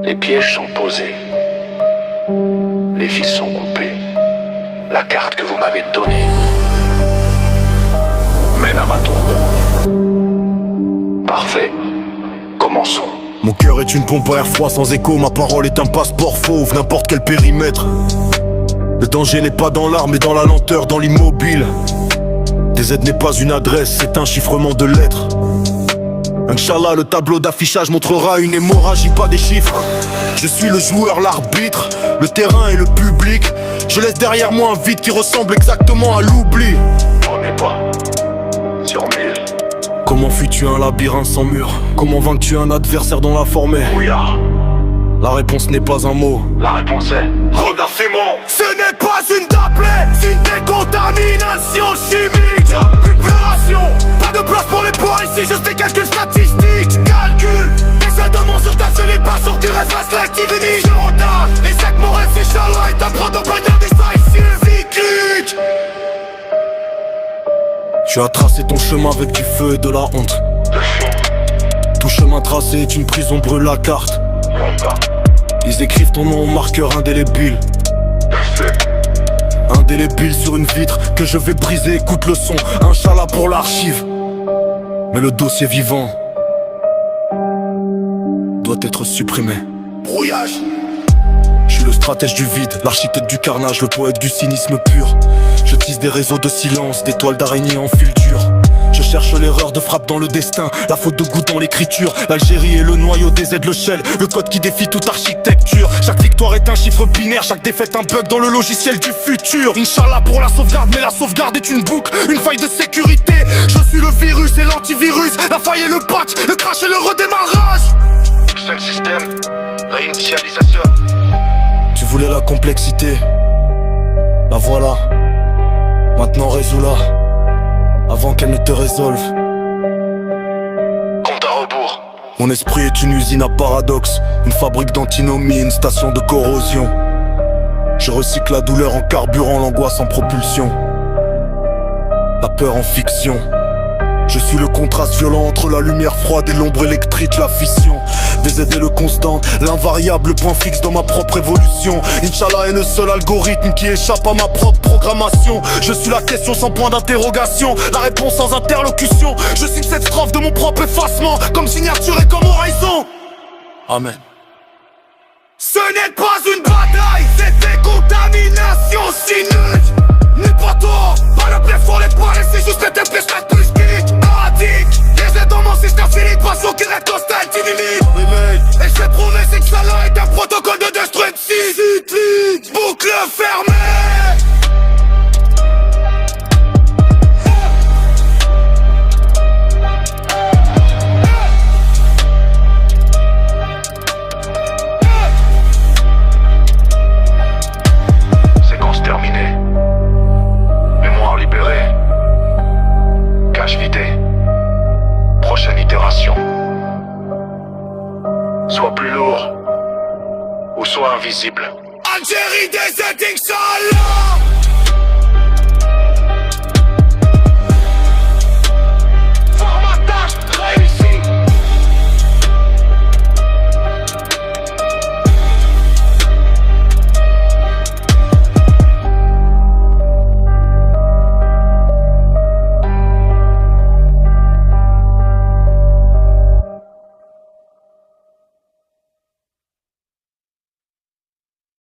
Les pièges sont posés. Les fils sont coupés. La carte que vous m'avez donnée mène à ma tombe. Parfait. Commençons. Mon cœur est une pompe à air froid sans écho. Ma parole est un passeport fauve, n'importe quel périmètre. Le danger n'est pas dans l'arme mais dans la lenteur, dans l'immobile. DZ n'est pas une adresse, c'est un chiffrement de lettres. Inch'Allah, le tableau d'affichage montrera une hémorragie, pas des chiffres. Je suis le joueur, l'arbitre, le terrain et le public. Je laisse derrière moi un vide qui ressemble exactement à l'oubli. On n'est pas sur 1000. Comment fuis-tu un labyrinthe sans mur? Comment vaincus un adversaire dont la forme est Brouillard. La réponse n'est pas un mot. La réponse est Regarde, c'est mon. Ce n'est pas une tablette, c'est une décontamination chimique. Récupération, pas de place pour les poids ici, juste des calculs statistiques. Calcul, essaie de m'en sur les pas sur du réflexe l'activité. Je retarde, et c'est que mon rêve c'est Inch'Allah est un proto-plaisir décisif. Cyclique. Tu as tracé ton chemin avec du feu et de la honte. Tout chemin tracé est une prison, brûle la carte. Ils écrivent ton nom au marqueur indélébile. Indélébile sur une vitre que je vais briser, écoute le son. Inch'Allah pour l'archive. Mais le dossier vivant doit être supprimé. Brouillage. Je suis le stratège du vide, l'architecte du carnage, le poète du cynisme pur. Je tisse des réseaux de silence, des toiles d'araignée en fil dur. Je cherche l'erreur de frappe dans le destin, la faute de goût dans l'écriture. L'Algérie est le noyau des Z, le shell, le code qui défie toute architecture. Chaque victoire est un chiffre binaire, chaque défaite un bug dans le logiciel du futur. Inch'Allah pour la sauvegarde, mais la sauvegarde est une boucle, une faille de sécurité. Je suis le virus et l'antivirus, la faille et le patch, le crash et le redémarrage. Seul système, réinitialisation. Tu voulais la complexité, la voilà. Maintenant résous-la, avant qu'elle ne te résolve. Compte à rebours. Mon esprit est une usine à paradoxe, une fabrique d'antinomie, une station de corrosion. Je recycle la douleur en carburant, l'angoisse en propulsion, la peur en fiction. Je suis le contraste violent entre la lumière froide et l'ombre électrique, la fission. VZ est le constant, l'invariable, le point fixe dans ma propre évolution. Inch'Allah est le seul algorithme qui échappe à ma propre programmation. Je suis la question sans point d'interrogation, la réponse sans interlocution. Je cite cette strophe de mon propre effacement, comme signature et comme horizon. Amen. Ce n'est pas une bataille, c'est des contaminations sinueuses. N'est pas tort, pas le blef pour les poils, c'est juste les dépêches plus geek. Addict, les aides dans mon système finit, passion qui reste hostile, timide. Et je vais prouver c'est que ça là est un protocole de destruction. Boucle fermée. Séquence terminée. Mémoire libérée. Cache vidée. Prochaine itération. Soit plus lourd ou soit invisible. Algérie des Inch'Allah.